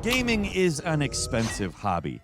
Gaming is an expensive hobby.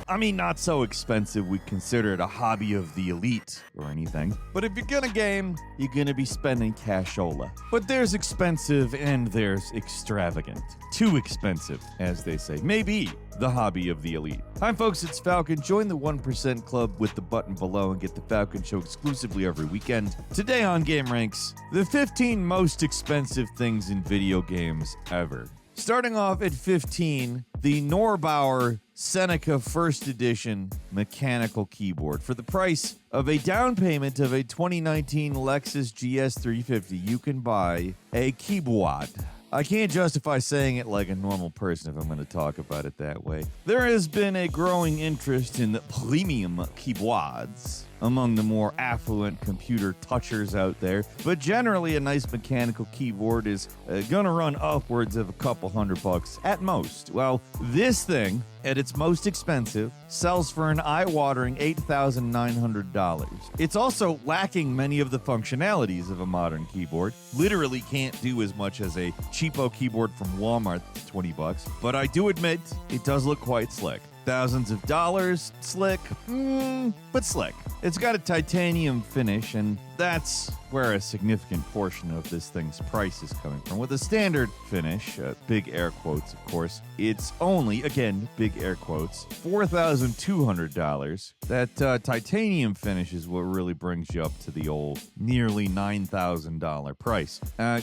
I mean, not so expensive we consider it a hobby of the elite or anything. But if you're gonna game, you're gonna be spending cashola. But there's expensive and there's extravagant. Too expensive, as they say. Maybe the hobby of the elite. Hi folks, it's Falcon. Join the 1% Club with the button below and get the Falcon Show exclusively every weekend. Today on gameranx, the 15 most expensive things in video games ever. Starting off at 15, the Neubauer Seneca First Edition mechanical keyboard. For the price of a down payment of a 2019 Lexus GS 350, you can buy a keyboard. I can't justify saying it like a normal person if I'm going to talk about it that way. There has been a growing interest in premium keyboards among the more affluent computer touchers out there, but generally a nice mechanical keyboard is gonna run upwards of a couple $100 at most. Well, this thing, at its most expensive, sells for an eye-watering $8,900. It's also lacking many of the functionalities of a modern keyboard. Literally can't do as much as a cheapo keyboard from Walmart, $20, but I do admit it does look quite slick. Thousands of dollars, slick, but slick. It's got a titanium finish, and that's where a significant portion of this thing's price is coming from. With a standard finish, big air quotes, of course, it's only, again, big air quotes, $4,200. That titanium finish is what really brings you up to the old nearly $9,000 price.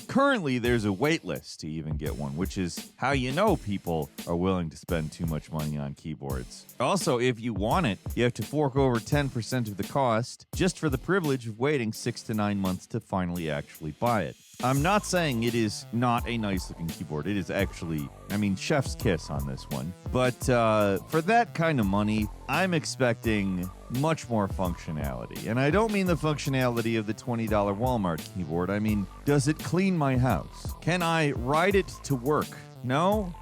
Currently, there's a wait list to even get one, which is how you know people are willing to spend too much money on keyboards. Also, if you want it, you have to fork over 10% of the cost just for the privilege of waiting 6 to 9 months to finally actually buy it. I'm not saying it is not a nice looking keyboard. It is actually, chef's kiss on this one. But for that kind of money, I'm expecting much more functionality. And I don't mean the functionality of the $20 Walmart keyboard. I mean, does it clean my house? Can I ride it to work? No?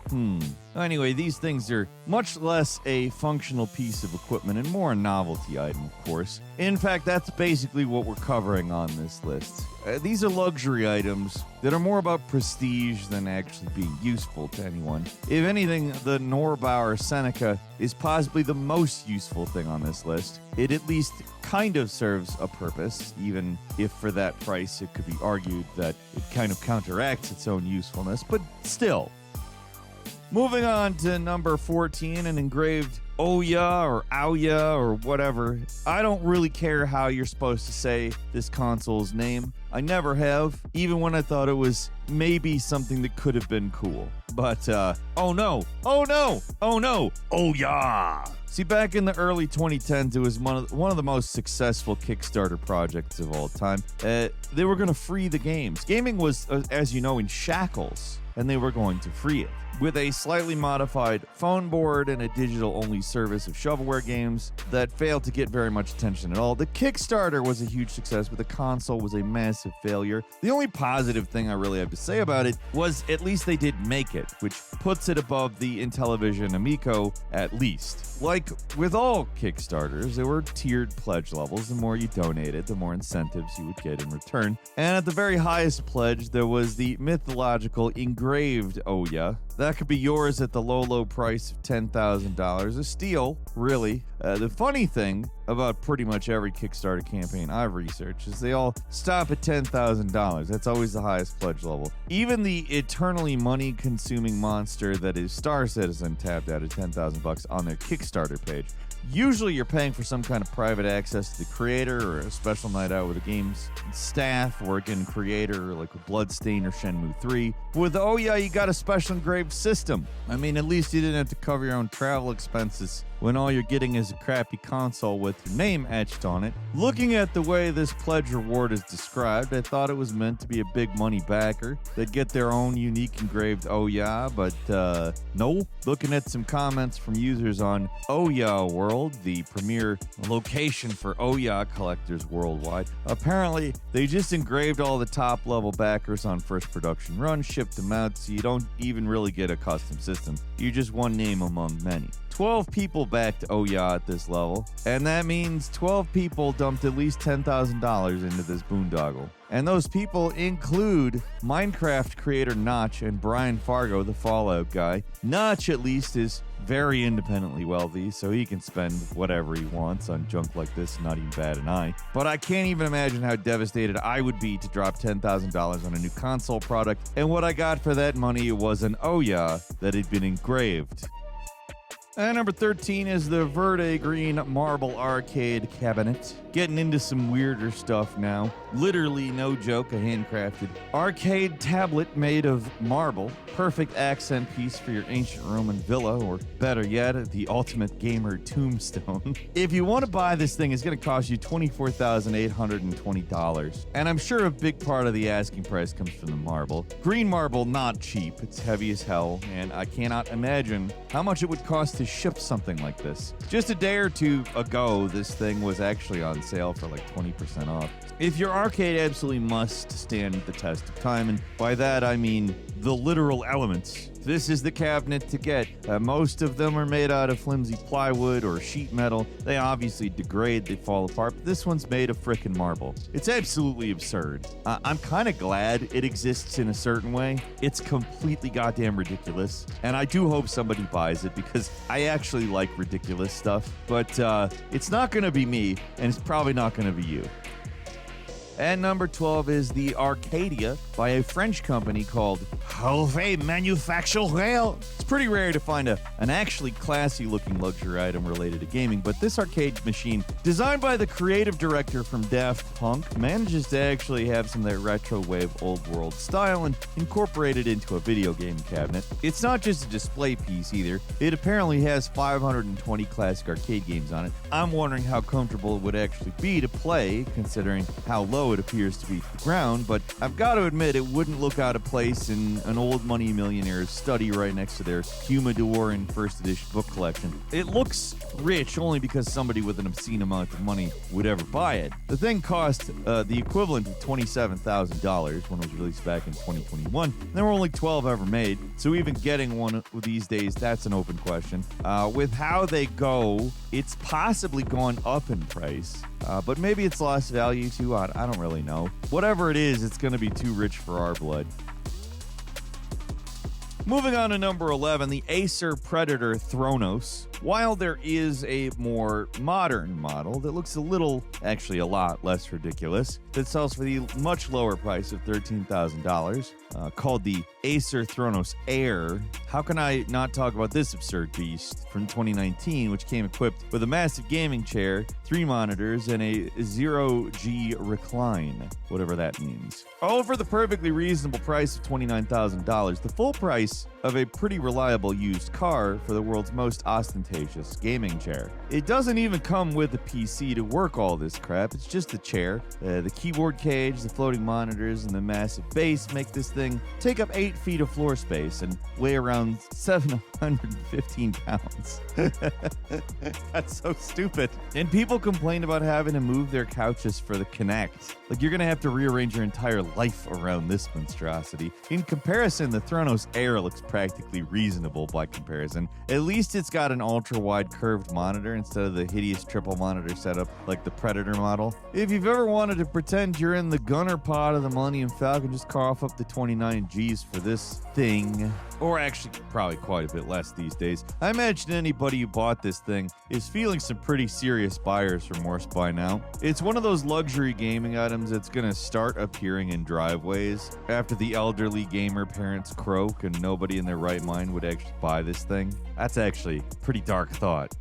Anyway, these things are much less a functional piece of equipment and more a novelty item, of course. In fact, that's basically what we're covering on this list. These are luxury items that are more about prestige than actually being useful to anyone. If anything, the Neubauer Seneca is possibly the most useful thing on this list. It at least kind of serves a purpose, even if for that price it could be argued that it kind of counteracts its own usefulness, but still. Moving on to number 14, an engraved Ouya or Aoya or whatever. I don't really care how you're supposed to say this console's name. I never have, even when I thought it was maybe something that could have been cool. But, oh no, Ouya! See, back in the early 2010s, it was one of the most successful Kickstarter projects of all time. They were going to free the games. Gaming was, as you know, in shackles, and they were going to free it. With a slightly modified phone board and a digital-only service of shovelware games that failed to get very much attention at all, the Kickstarter was a huge success, but the console was a massive failure. The only positive thing I really have to say about it was at least they did make it, which puts it above the Intellivision Amico at least. Like with all Kickstarters, there were tiered pledge levels. The more you donated, the more incentives you would get in return. And at the very highest pledge, there was the mythological engraved Ouya. That could be yours at the low price of $10,000. A steal, really. The funny thing about pretty much every Kickstarter campaign I've researched is they all stop at $10,000. That's always the highest pledge level. Even the eternally money-consuming monster that is Star Citizen tapped out at $10,000 on their Kickstarter page. Usually you're paying for some kind of private access to the creator or a special night out with the game's staff or again creator like with Bloodstain or Shenmue 3. With Ouya, you got a special engraved system. At least you didn't have to cover your own travel expenses when all you're getting is a crappy console with your name etched on it. Looking at the way this pledge reward is described, I thought it was meant to be a big money backer. They'd get their own unique engraved Ouya, but no. Looking at some comments from users on Ouya World, the premier location for Ouya collectors worldwide, apparently they just engraved all the top level backers on first production run, shipped them out, so you don't even really get a custom system. You're just one name among many. 12 people back to Ouya at this level. And that means 12 people dumped at least $10,000 into this boondoggle. And those people include Minecraft creator Notch and Brian Fargo, the Fallout guy. Notch, at least, is very independently wealthy, so he can spend whatever he wants on junk like this, not even bat an eye. But I can't even imagine how devastated I would be to drop $10,000 on a new console product, and what I got for that money was an Ouya that had been engraved. And number 13 is the Verde Green Marble Arcade Cabinet. Getting into some weirder stuff now. Literally, no joke, a handcrafted arcade tablet made of marble. Perfect accent piece for your ancient Roman villa, or better yet, the ultimate gamer tombstone. If you want to buy this thing, it's going to cost you $24,820. And I'm sure a big part of the asking price comes from the marble. Green marble, not cheap. It's heavy as hell, and I cannot imagine how much it would cost to ship something like this. Just a day or two ago, this thing was actually on sale for like 20% off. If your arcade absolutely must stand the test of time, and by that I mean the literal elements, this is the cabinet to get. Most of them are made out of flimsy plywood or sheet metal. They obviously degrade, they fall apart, but this one's made of frickin' marble. It's absolutely absurd. I'm kind of glad it exists in a certain way. It's completely goddamn ridiculous, and I do hope somebody buys it because I actually like ridiculous stuff, but it's not going to be me, and it's probably not going to be you. And number 12 is the Arcadia by a French company called Halve Manufacture. It's pretty rare to find an actually classy-looking luxury item related to gaming, but this arcade machine, designed by the creative director from Daft Punk, manages to actually have some of that retro wave old world style and incorporate it into a video game cabinet. It's not just a display piece either. It apparently has 520 classic arcade games on it. I'm wondering how comfortable it would actually be to play, considering how low it appears to be to the ground, but I've got to admit it wouldn't look out of place in an old money millionaire's study right next to their humidor and first edition book collection. It looks rich only because somebody with an obscene amount of money would ever buy it. The thing cost the equivalent of $27,000 when it was released back in 2021. There were only 12 ever made, so even getting one these days, that's an open question. With how they go, it's possibly gone up in price, but maybe it's lost value too. I don't really know. Whatever it is, it's going to be too rich for our blood. Moving on to number 11, the Acer Predator Thronos. While there is a more modern model that looks a lot less ridiculous, that sells for the much lower price of $13,000, called the Acer Thronos Air. How can I not talk about this absurd beast from 2019, which came equipped with a massive gaming chair, 3 monitors, and a 0G recline, whatever that means. All for the perfectly reasonable price of $29,000, the full price of a pretty reliable used car for the world's most ostentatious gaming chair. It doesn't even come with a PC to work all this crap. It's just the chair, the keyboard cage, the floating monitors, and the massive base make this thing take up 8 feet of floor space and weigh around 715 pounds. That's so stupid. And people complain about having to move their couches for the Kinect. Like, you're gonna have to rearrange your entire life around this monstrosity. In comparison, the Thronos Air looks practically reasonable by comparison. At least it's got an ultra-wide curved monitor instead of the hideous triple monitor setup like the Predator model. If you've ever wanted to pretend you're in the gunner pod of the Millennium Falcon, just cough up the 29 G's for this thing. Or actually, probably quite a bit less these days. I imagine anybody who bought this thing is feeling some pretty serious buyer's remorse by now. It's one of those luxury gaming items that's gonna start appearing in driveways after the elderly gamer parents croak and nobody in their right mind would actually buy this thing. That's actually a pretty dark thought.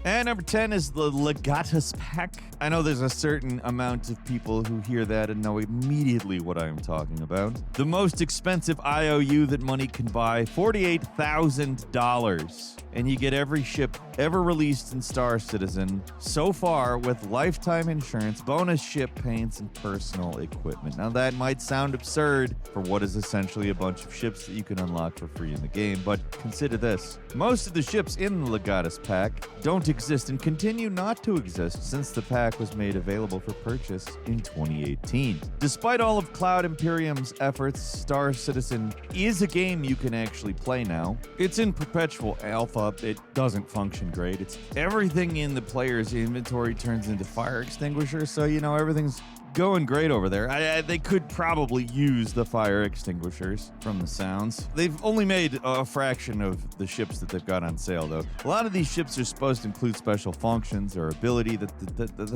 And number 10 is the Legatus Pack. I know there's a certain amount of people who hear that and know immediately what I am talking about. The most expensive IOU that money can buy, $48,000. And you get every ship ever released in Star Citizen so far with lifetime insurance, bonus ship paints, and personal equipment. Now that might sound absurd for what is essentially a bunch of ships that you can unlock for free in the game, but consider this. Most of the ships in the Legatus Pack don't exist and continue not to exist since the pack was made available for purchase in 2018. Despite all of Cloud Imperium's efforts, Star Citizen is a game you can actually play now. It's in perpetual alpha. It doesn't function great. It's everything in the player's inventory turns into fire extinguishers, so everything's going great over there. They could probably use the fire extinguishers from the sounds. They've only made a fraction of the ships that they've got on sale, though. A lot of these ships are supposed to include special functions or ability that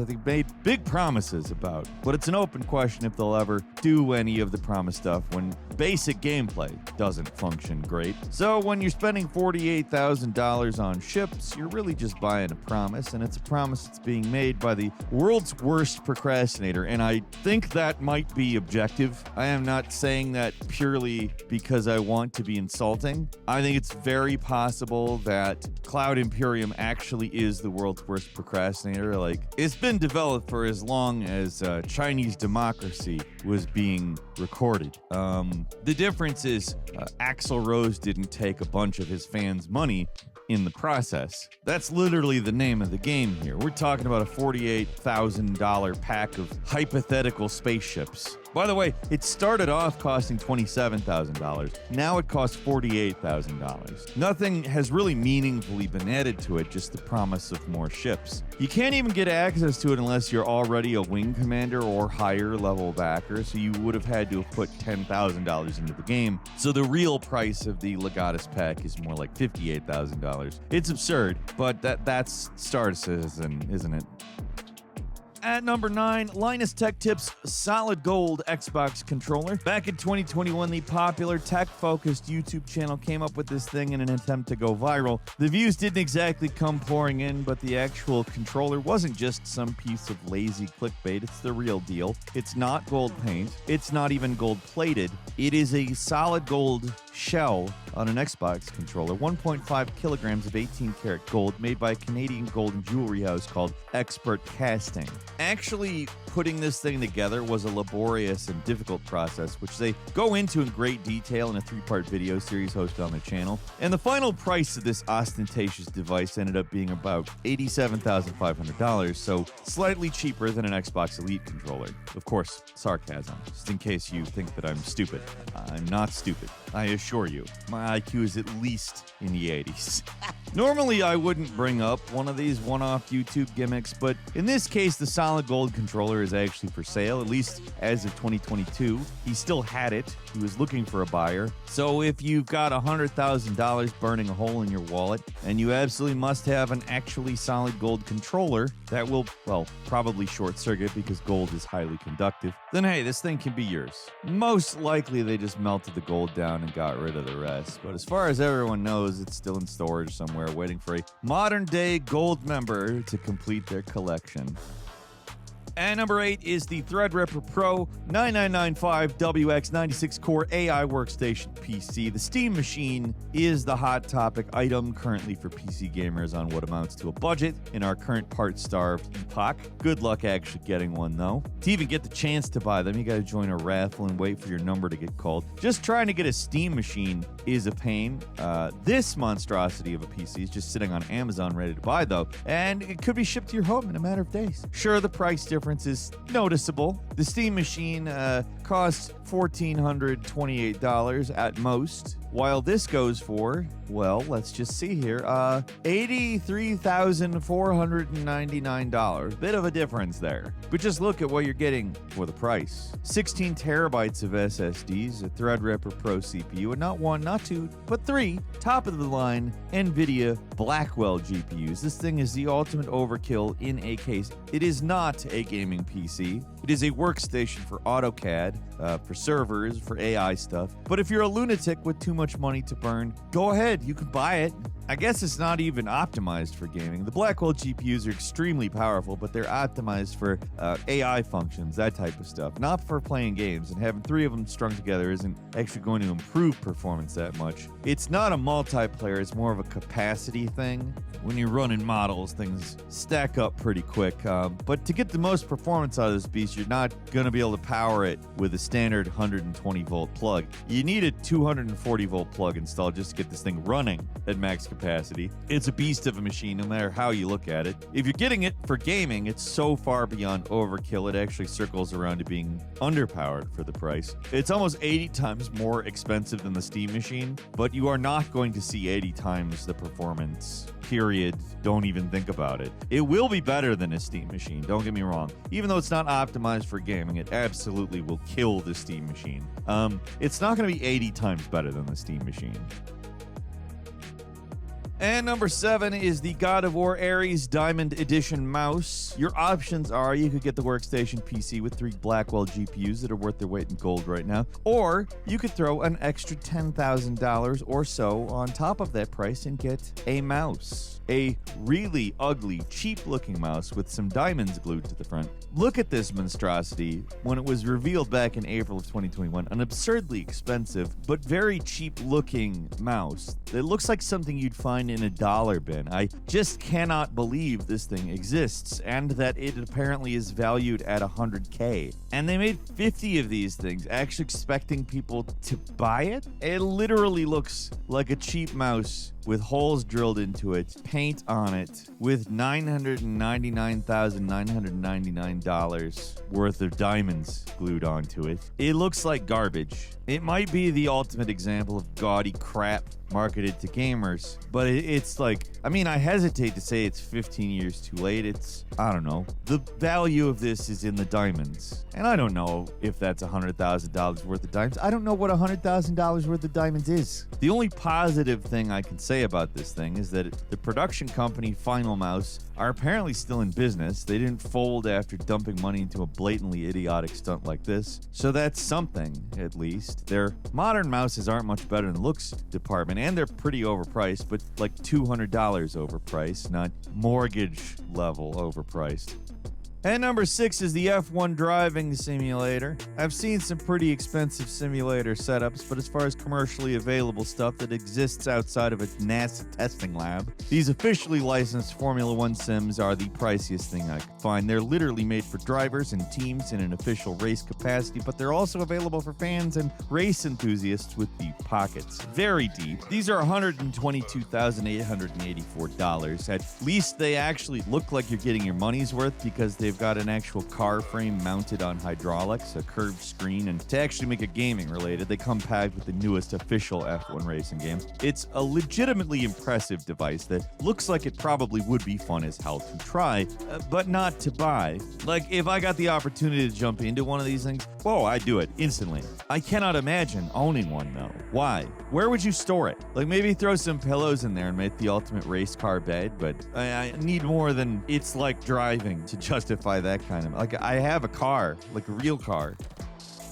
they've made big promises about. But it's an open question if they'll ever do any of the promised stuff when basic gameplay doesn't function great. So when you're spending $48,000 on ships, you're really just buying a promise, and it's a promise that's being made by the world's worst procrastinator, and I think that might be objective. I am not saying that purely because I want to be insulting. I think it's very possible that Cloud Imperium actually is the world's worst procrastinator. Like, it's been developed for as long as Chinese democracy was being recorded. The difference is Axl Rose didn't take a bunch of his fans' money in the process. That's literally the name of the game here. We're talking about a $48,000 pack of hypothetical spaceships. By the way, it started off costing $27,000. Now it costs $48,000. Nothing has really meaningfully been added to it, just the promise of more ships. You can't even get access to it unless you're already a wing commander or higher level backer, so you would have had to have put $10,000 into the game. So the real price of the Legatus pack is more like $58,000. It's absurd, but that's Star Citizen, isn't it? At number 9, Linus Tech Tips Solid Gold Xbox Controller. Back in 2021, the popular tech-focused YouTube channel came up with this thing in an attempt to go viral. The views didn't exactly come pouring in, but the actual controller wasn't just some piece of lazy clickbait. It's the real deal. It's not gold paint. It's not even gold-plated. It is a solid gold shell on an Xbox controller, 1.5 kilograms of 18-karat gold made by a Canadian gold and jewelry house called Expert Casting. Actually putting this thing together was a laborious and difficult process, which they go into in great detail in a 3-part video series hosted on their channel. And the final price of this ostentatious device ended up being about $87,500, so slightly cheaper than an Xbox Elite controller. Of course, sarcasm, just in case you think that I'm stupid. I'm not stupid. I assure you, my IQ is at least in the 80s. Normally, I wouldn't bring up one of these one-off YouTube gimmicks, but in this case, the solid gold controller is actually for sale, at least as of 2022. He still had it. He was looking for a buyer. So if you've got $100,000 burning a hole in your wallet, and you absolutely must have an actually solid gold controller that will, well, probably short-circuit because gold is highly conductive, then hey, this thing can be yours. Most likely, they just melted the gold down and got rid of the rest. But as far as everyone knows, it's still in storage somewhere waiting for a modern-day gold member to complete their collection. And number 8 is the Threadripper Pro 9995WX 96-core AI workstation PC. The Steam Machine is the hot topic item currently for PC gamers on what amounts to a budget in our current part-starved epoch. Good luck actually getting one, though. To even get the chance to buy them, you gotta join a raffle and wait for your number to get called. Just trying to get a Steam Machine is a pain. This monstrosity of a PC is just sitting on Amazon ready to buy, though, and it could be shipped to your home in a matter of days. Sure, the price difference is noticeable. The Steam Machine costs $1,428 at most, while this goes for, well, let's just see here, $83,499. Bit of a difference there. But just look at what you're getting for the price. 16 terabytes of SSDs, a Threadripper Pro CPU, and not one, not two, but 3 top-of-the-line NVIDIA Blackwell GPUs. This thing is the ultimate overkill in a case. It is not a gaming PC. It is a workstation for AutoCAD, for servers, for AI stuff. But if you're a lunatic with too much money to burn, go ahead, you can buy it. I guess it's not even optimized for gaming. The Blackwell GPUs are extremely powerful, but they're optimized for AI functions, that type of stuff, not for playing games. And having 3 of them strung together isn't actually going to improve performance that much. It's not a multiplayer, it's more of a capacity thing. When you're running models, things stack up pretty quick. But to get the most performance out of this beast, you're not going to be able to power it with a standard 120 volt plug. You need a 240 volt plug installed just to get this thing running at max capacity. capacity. It's a beast of a machine, no matter how you look at it. If you're getting it for gaming, it's so far beyond overkill, it actually circles around to being underpowered for the price. It's almost 80 times more expensive than the Steam machine, but you are not going to see 80 times the performance. Period. Don't even think about it. It will be better than a Steam machine, don't get me wrong. Even though it's not optimized for gaming, it absolutely will kill the Steam machine. It's not going to be 80 times better than the Steam machine. And number 7 is the God of War Ares Diamond Edition mouse. Your options are you could get the workstation PC with 3 Blackwell GPUs that are worth their weight in gold right now, or you could throw an extra $10,000 or so on top of that price and get a mouse. A really ugly, cheap-looking mouse with some diamonds glued to the front. Look at this monstrosity. When it was revealed back in April of 2021, an absurdly expensive but very cheap-looking mouse that looks like something you'd find in a dollar bin. I just cannot believe this thing exists and that it apparently is valued at $100K. And they made 50 of these things, actually expecting people to buy it? It literally looks like a cheap mouse with holes drilled into it, paint on it, with $999,999 worth of diamonds glued onto it. It looks like garbage. It might be the ultimate example of gaudy crap marketed to gamers, but it's like, I mean, I hesitate to say it's 15 years too late. It's, I don't know. The value of this is in the diamonds. And I don't know if that's $100,000 worth of diamonds. I don't know what $100,000 worth of diamonds is. The only positive thing I can say about this thing is that the production company Final Mouse are apparently still in business. They didn't fold after dumping money into a blatantly idiotic stunt like this. So that's something, at least. Their modern mouses aren't much better in the looks department, and they're pretty overpriced, but like $200 overpriced, not mortgage level overpriced. And number 6 is the F1 driving simulator. I've seen some pretty expensive simulator setups, but as far as commercially available stuff that exists outside of a NASA testing lab, these officially licensed Formula 1 sims are the priciest thing I could find. They're literally made for drivers and teams in an official race capacity, but they're also available for fans and race enthusiasts with deep pockets. Very deep. These are $122,884. At least they actually look like you're getting your money's worth because they've got an actual car frame mounted on hydraulics, a curved screen, and to actually make it gaming related, they come packed with the newest official F1 racing games. It's a legitimately impressive device that looks like it probably would be fun as hell to try, but not to buy. Like, if I got the opportunity to jump into one of these things, whoa, I'd do it instantly. I cannot imagine owning one though. Why? Where would you store it? Like, maybe throw some pillows in there and make the ultimate race car bed, but I need more than it's like driving to justify that kind of, like, I have a car, like a real car.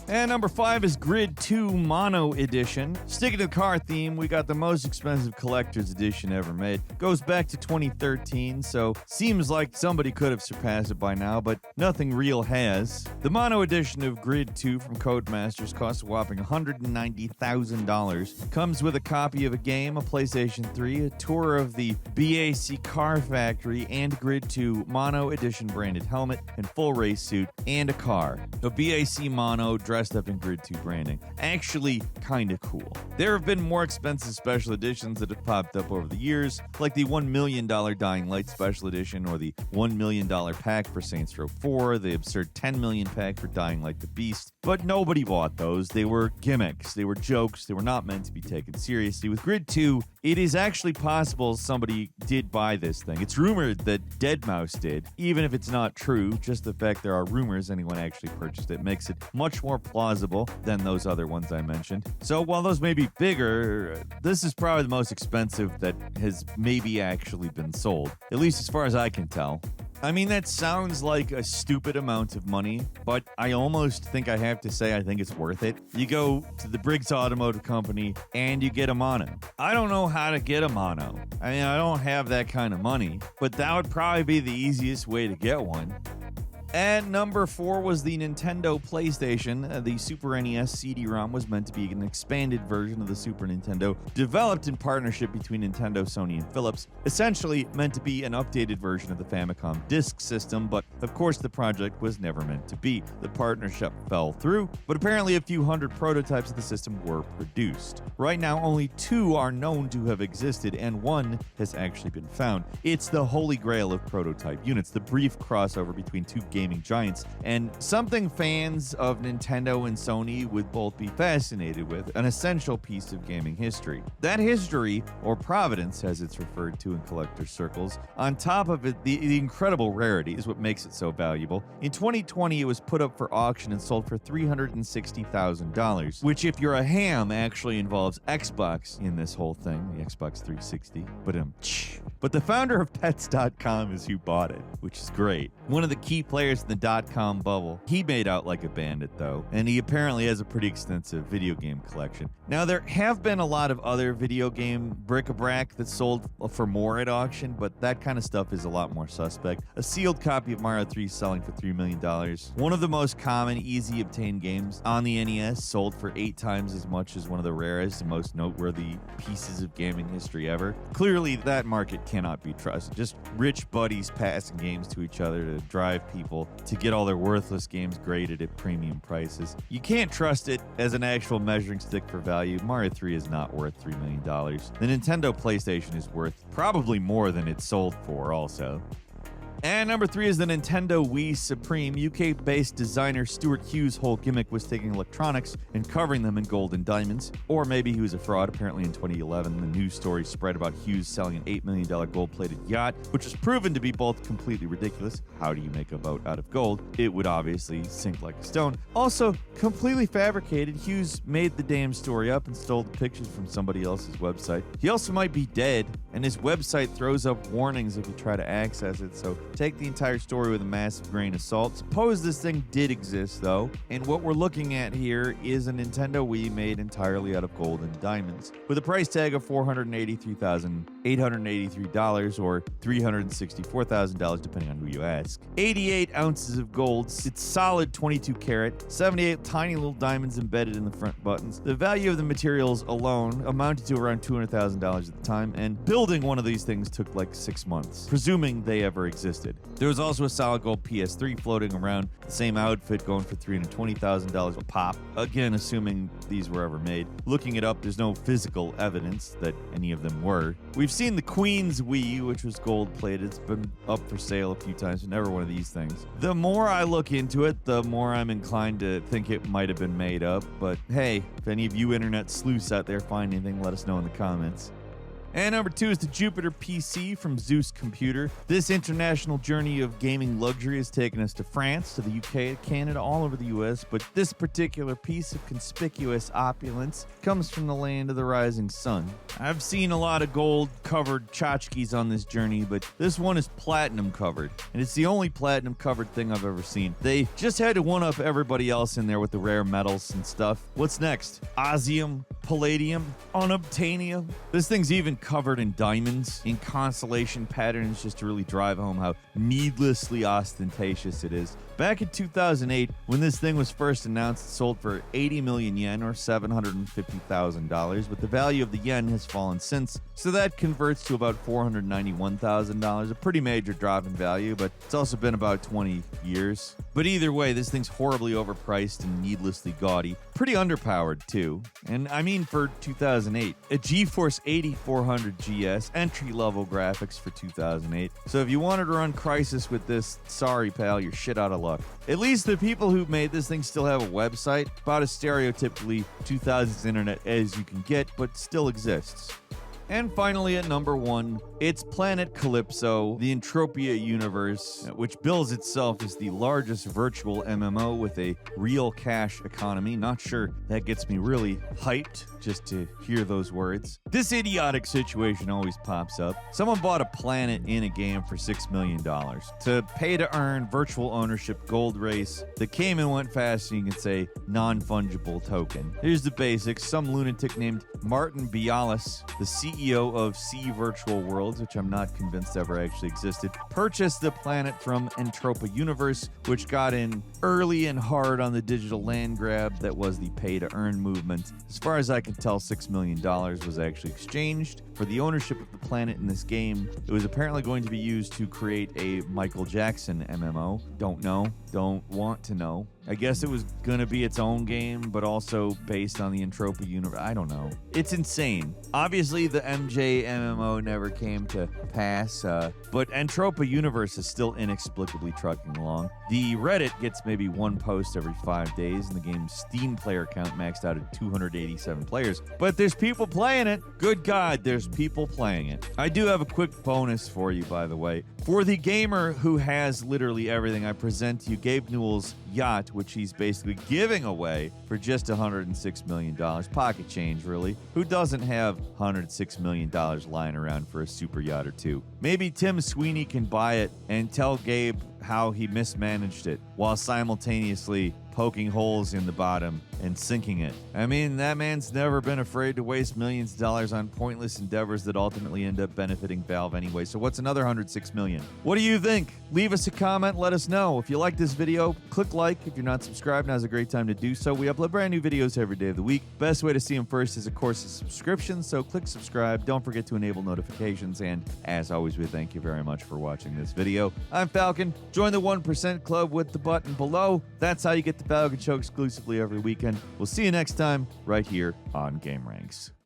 And number 5 is Grid 2 Mono Edition. Sticking to the car theme, we got the most expensive collector's edition ever made. Goes back to 2013, so seems like somebody could have surpassed it by now, but nothing real has. The Mono Edition of Grid 2 from Codemasters costs a whopping $190,000. Comes with a copy of a game, a PlayStation 3, a tour of the BAC car factory, and Grid 2 Mono Edition branded helmet and full race suit, and a car. A BAC Mono dressed up in Grid 2 branding. Actually, kinda cool. There have been more expensive special editions that have popped up over the years, like the $1 million Dying Light special edition, or the $1 million pack for Saints Row 4, the absurd $10 million pack for Dying Light the Beast, but nobody bought those. They were gimmicks, they were jokes, they were not meant to be taken seriously. With Grid 2, it is actually possible somebody did buy this thing. It's rumored that Deadmau5 did, even if it's not true. Just the fact there are rumors anyone actually purchased it makes it much more plausible than those other ones I mentioned. So while those may be bigger, this is probably the most expensive that has maybe actually been sold, at least as far as I can tell. I mean, that sounds like a stupid amount of money, but I almost think I have to say I think it's worth it. You go to the Briggs Automotive Company and you get a mono. I don't know how to get a mono. I mean, I don't have that kind of money, but that would probably be the easiest way to get one. And number 4 was the Nintendo PlayStation. The Super NES CD-ROM was meant to be an expanded version of the Super Nintendo, developed in partnership between Nintendo, Sony, and Philips. Essentially meant to be an updated version of the Famicom disk system, but of course the project was never meant to be. The partnership fell through, but apparently a few hundred prototypes of the system were produced. Right now, only 2 are known to have existed, and 1 has actually been found. It's the holy grail of prototype units, the brief crossover between 2 gaming giants, and something fans of Nintendo and Sony would both be fascinated with, an essential piece of gaming history. That history, or providence as it's referred to in collector circles, on top of it, the incredible rarity is what makes it so valuable. In 2020, it was put up for auction and sold for $360,000, which, if you're a ham, actually involves Xbox in this whole thing, the Xbox 360. But the founder of Pets.com is who bought it, which is great. One of the key players in the dot-com bubble. He made out like a bandit, though, and he apparently has a pretty extensive video game collection. Now, there have been a lot of other video game bric-a-brac that sold for more at auction, but that kind of stuff is a lot more suspect. A sealed copy of Mario 3 selling for $3 million. One of the most common, easy-obtained games on the NES sold for 8 times as much as one of the rarest and most noteworthy pieces of gaming history ever. Clearly, that market cannot be trusted. Just rich buddies passing games to each other to drive people to get all their worthless games graded at premium prices. You can't trust it as an actual measuring stick for value. Mario 3 is not worth $3 million. The Nintendo PlayStation is worth probably more than it sold for also. And number 3 is the Nintendo Wii Supreme. UK-based designer Stuart Hughes' whole gimmick was taking electronics and covering them in gold and diamonds. Or maybe he was a fraud. Apparently in 2011, the news story spread about Hughes selling an $8 million gold-plated yacht, which was proven to be both completely ridiculous. How do you make a boat out of gold? It would obviously sink like a stone. Also, completely fabricated. Hughes made the damn story up and stole the pictures from somebody else's website. He also might be dead, and his website throws up warnings if you try to access it, so take the entire story with a massive grain of salt. Suppose this thing did exist, though, and what we're looking at here is a Nintendo Wii made entirely out of gold and diamonds, with a price tag of $483,883 or $364,000 depending on who you ask. 88 ounces of gold, it's solid 22 karat, 78 tiny little diamonds embedded in the front buttons. The value of the materials alone amounted to around $200,000 at the time, and building one of these things took like 6 months, presuming they ever existed. There was also a solid gold PS3 floating around, the same outfit going for $320,000 a pop, again assuming these were ever made. Looking it up, there's no physical evidence that any of them were. We've seen the Queen's Wii, which was gold-plated. It's been up for sale a few times, but never one of these things. The more I look into it, the more I'm inclined to think it might have been made up, but hey, if any of you internet sleuths out there find anything, let us know in the comments. And number 2 is the Jupiter PC from Zeus Computer. This international journey of gaming luxury has taken us to France, to the UK, Canada, all over the US, but this particular piece of conspicuous opulence comes from the land of the rising sun. I've seen a lot of gold-covered tchotchkes on this journey, but this one is platinum-covered, and it's the only platinum-covered thing I've ever seen. They just had to one-up everybody else in there with the rare metals and stuff. What's next? Osmium? Palladium? Unobtainium? This thing's even covered in diamonds, in constellation patterns, just to really drive home how needlessly ostentatious it is. Back in 2008, when this thing was first announced, it sold for 80 million yen or $750,000, but the value of the yen has fallen since, so that converts to about $491,000, a pretty major drop in value, but it's also been about 20 years. But either way, this thing's horribly overpriced and needlessly gaudy. Pretty underpowered, too. And I mean for 2008. A GeForce 8400 GS, entry-level graphics for 2008. So if you wanted to run Crysis with this, sorry pal, you're shit out of luck. At least the people who made this thing still have a website, about as stereotypically 2000s internet as you can get, but still exists. And finally, at number 1, it's Planet Calypso, the Entropia universe, which bills itself as the largest virtual MMO with a real cash economy. Not sure that gets me really hyped just to hear those words. This idiotic situation always pops up. Someone bought a planet in a game for $6 million. To pay to earn virtual ownership gold race that came and went fast, and you can say non-fungible token. Here's the basics. Some lunatic named Martin Bialis, the CEO CEO of C Virtual Worlds, which I'm not convinced ever actually existed, purchased the planet from Entropa Universe, which got in early and hard on the digital land grab that was the pay-to-earn movement. As far as I can tell, $6 million was actually exchanged for the ownership of the planet in this game. It was apparently going to be used to create a Michael Jackson MMO. Don't know. Don't want to know. I guess it was going to be its own game, but also based on the Entropa universe. I don't know. It's insane. Obviously, the MJ MMO never came to pass, but Entropa universe is still inexplicably trucking along. The Reddit gets maybe one post every 5 days, and the game's Steam player count maxed out at 287 players. But there's people playing it. Good God, there's people playing it. I do have a quick bonus for you, by the way. For the gamer who has literally everything, I present to you Gabe Newell's yacht, which he's basically giving away for just $106 million. Pocket change, really. Who doesn't have $106 million lying around for a super yacht or two? Maybe Tim Sweeney can buy it and tell Gabe how he mismanaged it while simultaneously poking holes in the bottom and sinking it. I mean, that man's never been afraid to waste millions of dollars on pointless endeavors that ultimately end up benefiting Valve anyway. So what's another $106 million? What do you think? Leave us a comment. Let us know. If you like this video, click like. If you're not subscribed, now's a great time to do so. We upload brand new videos every day of the week. Best way to see them first is, of course, a subscription. So click subscribe. Don't forget to enable notifications. And as always, we thank you very much for watching this video. I'm Falcon. Join the 1% Club with the button below. That's how you get the Falcon Show exclusively every weekend. We'll see you next time right here on gameranx.